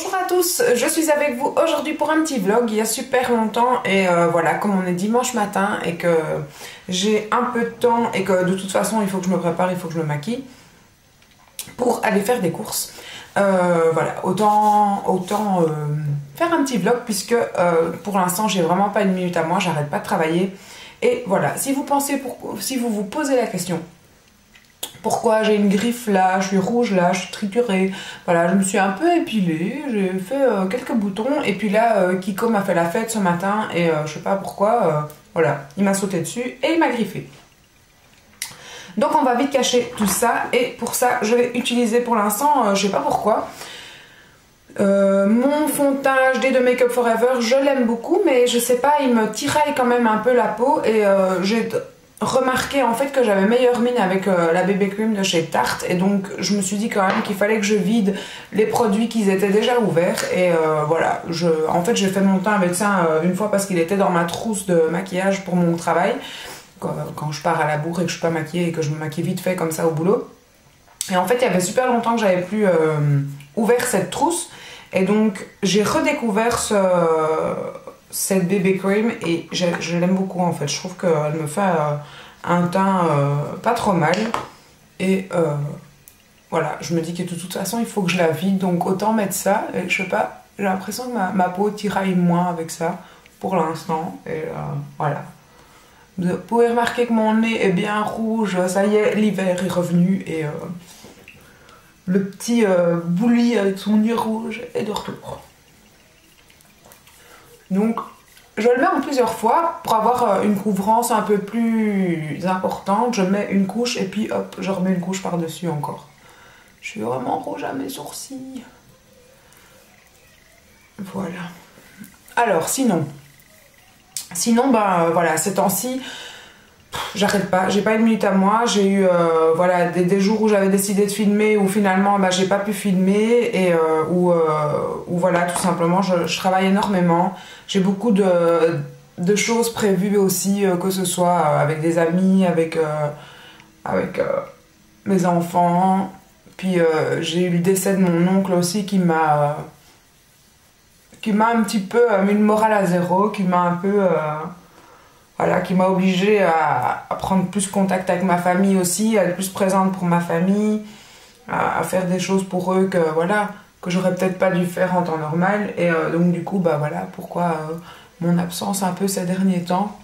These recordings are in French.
Bonjour à tous, je suis avec vous aujourd'hui pour un petit vlog il y a super longtemps et voilà, comme on est dimanche matin et que j'ai un peu de temps et que de toute façon il faut que je me prépare, il faut que je me maquille pour aller faire des courses. Voilà, autant faire un petit vlog puisque pour l'instant j'ai vraiment pas une minute à moi, j'arrête pas de travailler. Et voilà, si vous vous posez la question pourquoi j'ai une griffe là, je suis rouge là, je suis triturée, voilà, je me suis un peu épilée, j'ai fait quelques boutons et puis là Kiko m'a fait la fête ce matin et je sais pas pourquoi, voilà, il m'a sauté dessus et il m'a griffé. Donc on va vite cacher tout ça et pour ça je vais utiliser pour l'instant, je sais pas pourquoi, mon fond de teint HD de Make Up For Ever, je l'aime beaucoup mais je sais pas, il me tiraille quand même un peu la peau et j'ai remarqué en fait que j'avais meilleure mine avec la BB Cream de chez Tarte et donc je me suis dit quand même qu'il fallait que je vide les produits qui étaient déjà ouverts et voilà, en fait j'ai fait mon teint avec ça une fois parce qu'il était dans ma trousse de maquillage pour mon travail quand je pars à la bourre et que je suis pas maquillée et que je me maquille vite fait comme ça au boulot. Et en fait il y avait super longtemps que j'avais plus ouvert cette trousse et donc j'ai redécouvert cette BB Cream et je l'aime beaucoup en fait. Je trouve qu'elle me fait un teint pas trop mal et voilà, je me dis que de toute façon il faut que je la vide donc autant mettre ça et je sais pas, j'ai l'impression que ma peau tiraille moins avec ça pour l'instant et voilà. Vous pouvez remarquer que mon nez est bien rouge, ça y est, l'hiver est revenu et le petit bouli avec son nez rouge est de retour. Donc je le mets en plusieurs fois pour avoir une couvrance un peu plus importante. Je mets une couche et puis hop, je remets une couche par-dessus encore. Je suis vraiment rouge à mes sourcils. Voilà. Alors sinon ben voilà, ces temps-ci, j'arrête pas, j'ai pas une minute à moi, j'ai eu voilà, des jours où j'avais décidé de filmer où finalement bah, j'ai pas pu filmer et où voilà, tout simplement je travaille énormément, j'ai beaucoup de choses prévues aussi, que ce soit avec des amis, avec mes enfants, puis j'ai eu le décès de mon oncle aussi qui m'a un petit peu mis le moral à zéro, qui m'a un peu voilà, qui m'a obligée à prendre plus contact avec ma famille aussi, à être plus présente pour ma famille, à faire des choses pour eux que voilà, que j'aurais peut-être pas dû faire en temps normal. Et donc du coup, bah voilà, pourquoi mon absence un peu ces derniers temps.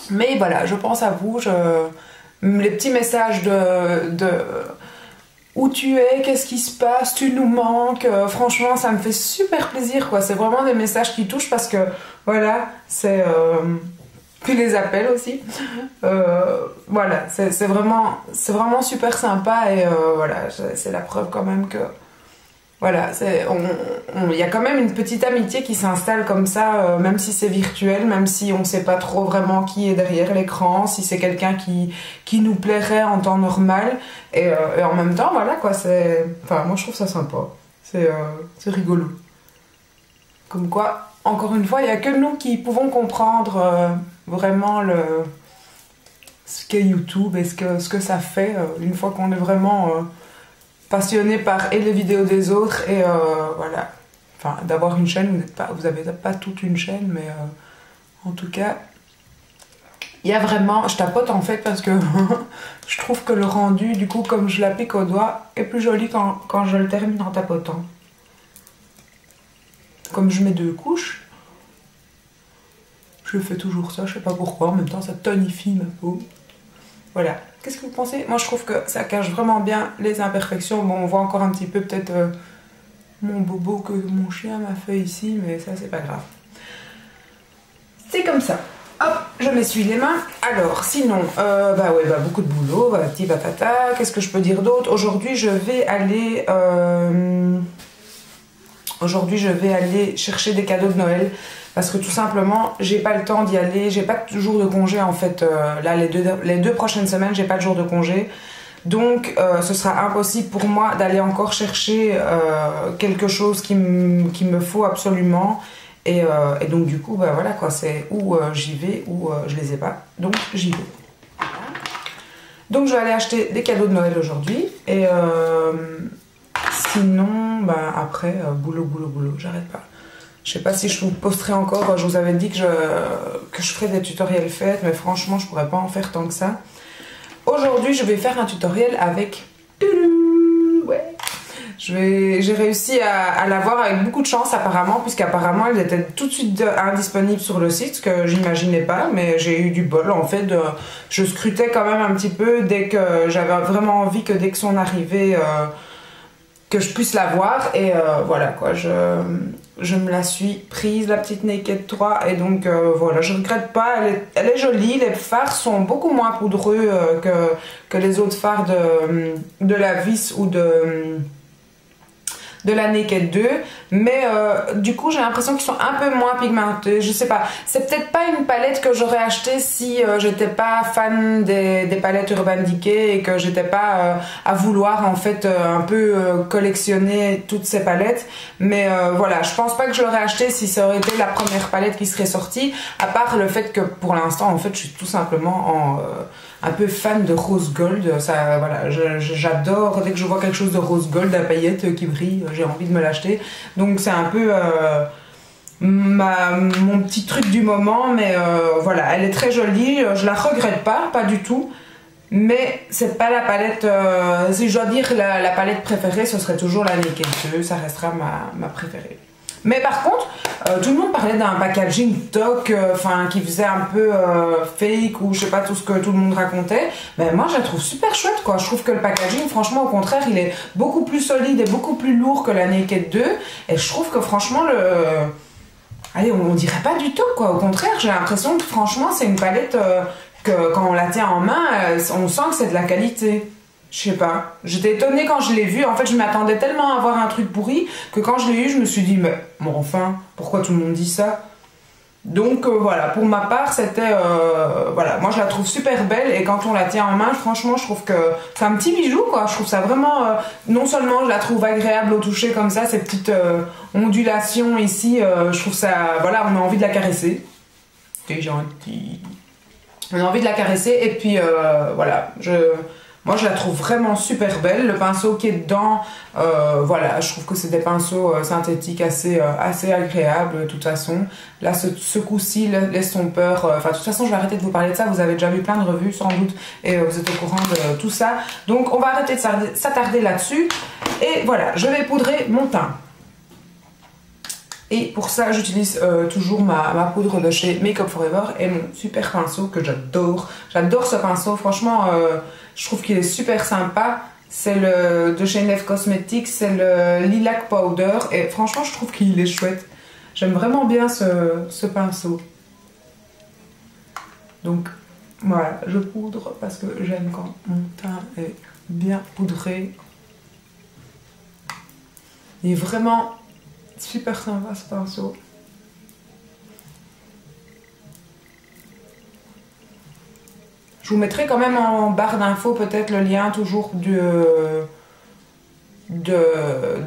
Mais voilà, je pense à vous, les petits messages de où tu es, qu'est-ce qui se passe, tu nous manques, franchement ça me fait super plaisir quoi, c'est vraiment des messages qui touchent parce que voilà, c'est... puis les appels aussi, voilà, c'est vraiment super sympa et voilà, c'est la preuve quand même que voilà, il y a quand même une petite amitié qui s'installe comme ça, même si c'est virtuel, même si on sait pas trop vraiment qui est derrière l'écran, si c'est quelqu'un qui nous plairait en temps normal et en même temps voilà quoi, enfin moi je trouve ça sympa, c'est rigolo, comme quoi encore une fois il y a que nous qui pouvons comprendre vraiment ce qu'est YouTube et ce que ça fait une fois qu'on est vraiment passionné par les vidéos des autres et voilà, enfin d'avoir une chaîne, vous avez pas toute une chaîne mais en tout cas il y a vraiment, je tapote en fait parce que je trouve que le rendu du coup comme je l'applique au doigt est plus joli quand je le termine en tapotant. Comme je mets 2 couches, je fais toujours ça, je sais pas pourquoi, en même temps ça tonifie ma peau. Voilà, qu'est-ce que vous pensez? Moi je trouve que ça cache vraiment bien les imperfections. Bon, on voit encore un petit peu peut-être mon bobo que mon chien m'a fait ici, mais ça c'est pas grave. C'est comme ça. Hop, je m'essuie les mains. Alors, sinon, bah ouais, bah beaucoup de boulot, bah, petit patata. Qu'est-ce que je peux dire d'autre? Aujourd'hui je vais aller... chercher des cadeaux de Noël parce que tout simplement j'ai pas le temps d'y aller, j'ai pas de jour de congé en fait, là les deux prochaines semaines j'ai pas de jour de congé donc ce sera impossible pour moi d'aller encore chercher quelque chose qu'il me faut absolument et donc du coup bah voilà quoi, c'est où j'y vais ou je les ai pas, donc j'y vais. Donc je vais aller acheter des cadeaux de Noël aujourd'hui et sinon ben, après, boulot, boulot, boulot, j'arrête pas. Je sais pas si je vous posterai encore, je vous avais dit que je ferais des tutoriels faits, mais franchement, je pourrais pas en faire tant que ça. Aujourd'hui, je vais faire un tutoriel avec... Ouais. J'ai réussi à l'avoir avec beaucoup de chance apparemment, puisqu'apparemment elle était tout de suite indisponible sur le site, ce que j'imaginais pas, mais j'ai eu du bol en fait. Je scrutais quand même un petit peu dès que j'avais vraiment envie que dès que son arrivée, que je puisse la voir, et voilà quoi, je me la suis prise, la petite Naked 3, et donc voilà, je regrette pas, elle est jolie, les fards sont beaucoup moins poudreux que les autres fards de la Vis ou de la Naked 2, mais du coup j'ai l'impression qu'ils sont un peu moins pigmentés, je sais pas, c'est peut-être pas une palette que j'aurais achetée si j'étais pas fan des palettes Urban Decay et que j'étais pas à vouloir en fait un peu collectionner toutes ces palettes, mais voilà, je pense pas que je l'aurais acheté si ça aurait été la première palette qui serait sortie, à part le fait que pour l'instant en fait je suis tout simplement un peu fan de rose gold, ça, voilà, j'adore, dès que je vois quelque chose de rose gold à paillettes qui brille, j'ai envie de me l'acheter, donc c'est un peu mon petit truc du moment, mais voilà, elle est très jolie, je la regrette pas du tout, mais c'est pas la palette, si je dois dire la palette préférée, ce serait toujours la Naked 2, ça restera ma préférée. Mais par contre, tout le monde parlait d'un packaging toc, qui faisait un peu fake, ou je sais pas tout ce que tout le monde racontait. Mais moi, je la trouve super chouette, quoi. Je trouve que le packaging, franchement, au contraire, il est beaucoup plus solide et beaucoup plus lourd que la Naked 2. Et je trouve que franchement, allez, on dirait pas du toc, quoi. Au contraire, j'ai l'impression que franchement, c'est une palette que quand on la tient en main, on sent que c'est de la qualité. Je sais pas, j'étais étonnée quand je l'ai vu, en fait je m'attendais tellement à avoir un truc pourri que quand je l'ai eu je me suis dit mais bon enfin, pourquoi tout le monde dit ça? Donc voilà, pour ma part c'était, voilà, moi je la trouve super belle et quand on la tient en main franchement je trouve que c'est un petit bijou quoi, je trouve ça vraiment, non seulement je la trouve agréable au toucher comme ça, ces petites ondulations ici, je trouve ça, voilà, on a envie de la caresser, c'est gentil, on a envie de la caresser et puis voilà, moi je la trouve vraiment super belle, le pinceau qui est dedans, voilà, je trouve que c'est des pinceaux synthétiques assez agréables de toute façon. Là ce coup-ci, l'estompeur, de toute façon je vais arrêter de vous parler de ça, vous avez déjà vu plein de revues sans doute et vous êtes au courant de tout ça. Donc on va arrêter de s'attarder là-dessus et voilà, je vais poudrer mon teint. Et pour ça, j'utilise toujours ma poudre de chez Make Up For Ever et mon super pinceau que j'adore. J'adore ce pinceau, franchement, je trouve qu'il est super sympa. C'est le de chez Neve Cosmetics, c'est le Lilac Powder et franchement, je trouve qu'il est chouette. J'aime vraiment bien ce pinceau. Donc voilà, je poudre parce que j'aime quand mon teint est bien poudré. Il est vraiment super sympa ce pinceau. Je vous mettrai quand même en barre d'infos peut-être le lien toujours de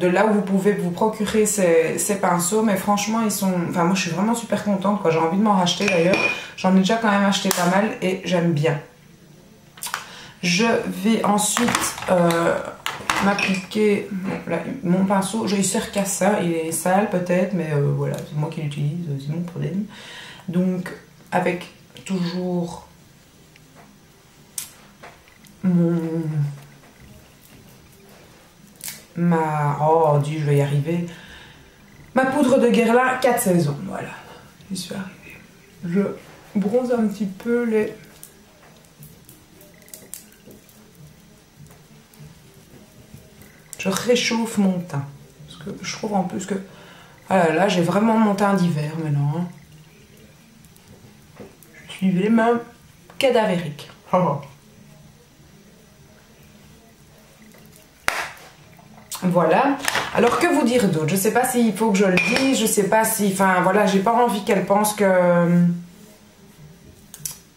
là où vous pouvez vous procurer ces pinceaux, mais franchement ils sont, enfin moi je suis vraiment super contente quoi, j'ai envie de m'en racheter d'ailleurs, j'en ai déjà quand même acheté pas mal et j'aime bien. Je vais ensuite m'appliquer mon pinceau, il sert qu'à ça, il est sale peut-être, mais voilà, c'est moi qui l'utilise, c'est mon problème. Donc avec toujours oh Dieu, je vais y arriver, ma poudre de Guerlain 4 saisons, voilà, j'y suis arrivée. Je bronze un petit peu les... Je réchauffe mon teint. Parce que je trouve en plus que... Voilà, là, j'ai vraiment mon teint d'hiver maintenant. Hein. Je suis vraiment cadavérique. Oh. Voilà. Alors, que vous dire d'autre? Je sais pas s'il faut que je le dise. Je sais pas si... Enfin, voilà, j'ai pas envie qu'elle pense que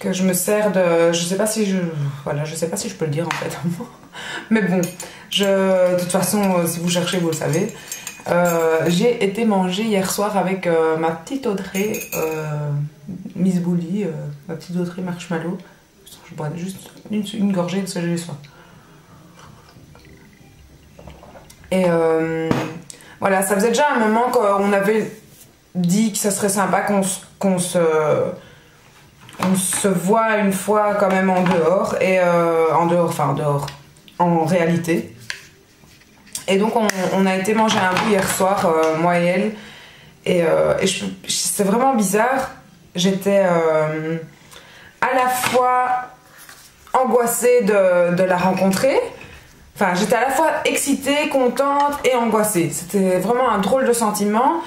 je me sers de... Je sais pas si je... Voilà, je sais pas si je peux le dire en fait. Mais bon, de toute façon, si vous cherchez, vous le savez. J'ai été manger hier soir avec ma petite Audrey, Miss Bully, ma petite Audrey Marshmallow. Je bois juste une gorgée de ce que j'ai soir. Et voilà, ça faisait déjà un moment qu'on avait dit que ça serait sympa qu'on se voit une fois quand même en dehors, et en dehors, en réalité. Et donc on a été manger un bout hier soir, moi et elle, et c'est vraiment bizarre. J'étais à la fois angoissée de la rencontrer, enfin j'étais à la fois excitée, contente et angoissée. C'était vraiment un drôle de sentiment.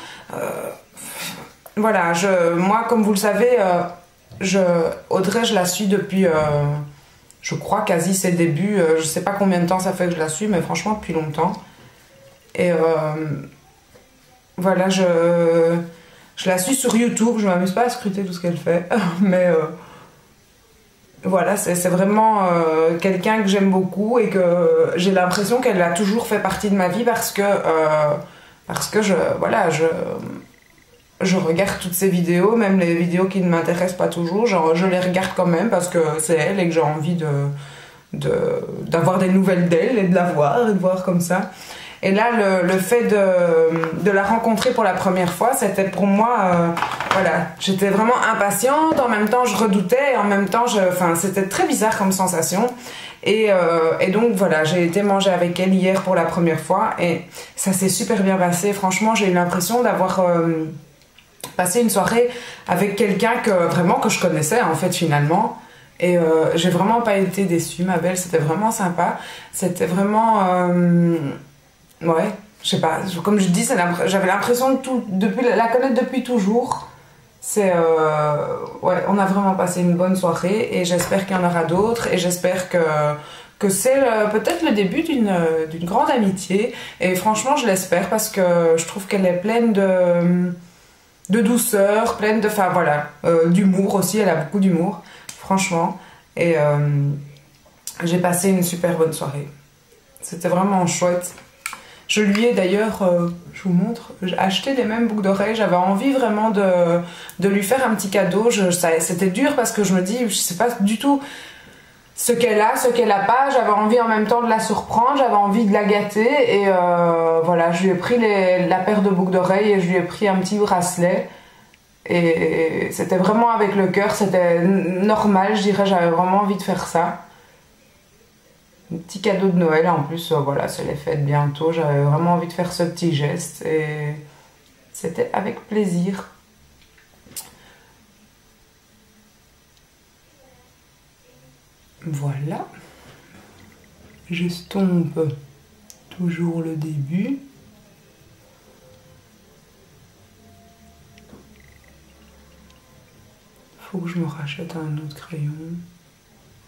Voilà, moi comme vous le savez, Audrey je la suis depuis, je crois quasi ses débuts, je sais pas combien de temps ça fait que je la suis, mais franchement depuis longtemps. Et voilà, je la suis sur YouTube, je m'amuse pas à scruter tout ce qu'elle fait, mais voilà, c'est vraiment quelqu'un que j'aime beaucoup et que j'ai l'impression qu'elle a toujours fait partie de ma vie parce que je regarde toutes ses vidéos, même les vidéos qui ne m'intéressent pas toujours, je les regarde quand même parce que c'est elle et que j'ai envie d'avoir des nouvelles d'elle et de la voir et de voir comme ça. Et là, le fait de la rencontrer pour la première fois, c'était pour moi, voilà, j'étais vraiment impatiente, en même temps je redoutais, et en même temps, c'était très bizarre comme sensation. Et donc voilà, j'ai été manger avec elle hier pour la première fois et ça s'est super bien passé. Franchement, j'ai eu l'impression d'avoir passé une soirée avec quelqu'un que je connaissais en fait finalement. Et j'ai vraiment pas été déçue, ma belle, c'était vraiment sympa. C'était vraiment... ouais, je sais pas, comme je dis, j'avais l'impression de la connaître depuis toujours. Ouais, on a vraiment passé une bonne soirée et j'espère qu'il y en aura d'autres et j'espère que c'est peut-être le début d'une grande amitié. Et franchement, je l'espère parce que je trouve qu'elle est pleine de douceur, pleine de, enfin voilà, d'humour aussi, elle a beaucoup d'humour, franchement. Et j'ai passé une super bonne soirée. C'était vraiment chouette. Je lui ai d'ailleurs, je vous montre, j'ai acheté les mêmes boucles d'oreilles. J'avais envie vraiment de lui faire un petit cadeau. C'était dur parce que je me dis, je sais pas du tout ce qu'elle a, ce qu'elle a pas. J'avais envie en même temps de la surprendre, j'avais envie de la gâter. Et voilà, je lui ai pris la paire de boucles d'oreilles et je lui ai pris un petit bracelet. Et c'était vraiment avec le cœur, c'était normal, je dirais, j'avais vraiment envie de faire ça. Un petit cadeau de Noël en plus, voilà, c'est les fêtes bientôt, j'avais vraiment envie de faire ce petit geste et c'était avec plaisir. Voilà, j'estompe toujours le début. Faut que je me rachète un autre crayon.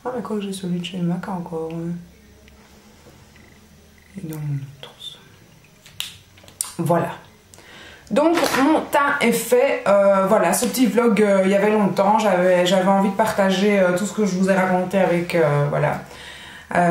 Ah mais quoi que j'ai celui de chez Mac encore. Ouais. Et dans mon autre. Voilà. Donc mon teint est fait. Voilà, ce petit vlog, il y avait longtemps. J'avais envie de partager tout ce que je vous ai raconté avec... voilà.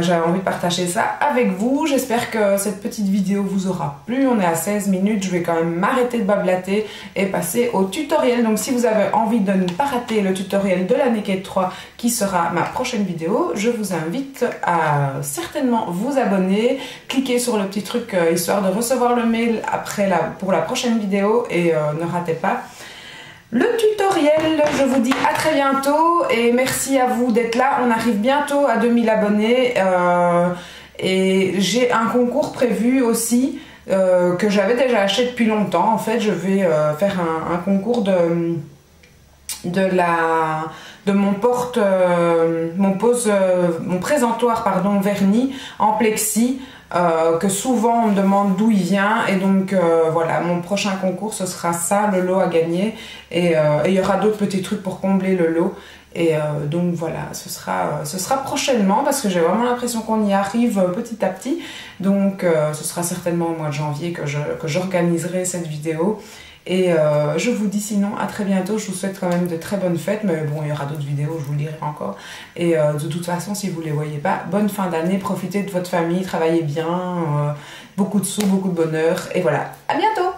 J'avais envie de partager ça avec vous. J'espère que cette petite vidéo vous aura plu. On est à 16 minutes. Je vais quand même m'arrêter de blablater et passer au tutoriel. Donc si vous avez envie de ne pas rater le tutoriel de la Naked 3 qui sera ma prochaine vidéo, je vous invite à certainement vous abonner. Cliquez sur le petit truc histoire de recevoir le mail après pour la prochaine vidéo et ne ratez pas le tutoriel. Je vous dis à très bientôt et merci à vous d'être là. On arrive bientôt à 2000 abonnés et j'ai un concours prévu aussi que j'avais déjà acheté depuis longtemps. En fait, je vais faire un concours de mon présentoir pardon, vernis en plexi. Que souvent on me demande d'où il vient et donc voilà, mon prochain concours ce sera ça, le lot à gagner et il y aura d'autres petits trucs pour combler le lot et donc voilà, ce sera prochainement parce que j'ai vraiment l'impression qu'on y arrive petit à petit, donc ce sera certainement au mois de janvier que j'organiserai cette vidéo. Et je vous dis sinon à très bientôt, je vous souhaite quand même de très bonnes fêtes, mais bon il y aura d'autres vidéos, je vous le dirai encore. Et de toute façon si vous ne les voyez pas, bonne fin d'année, profitez de votre famille, travaillez bien, beaucoup de sous, beaucoup de bonheur, et voilà, à bientôt.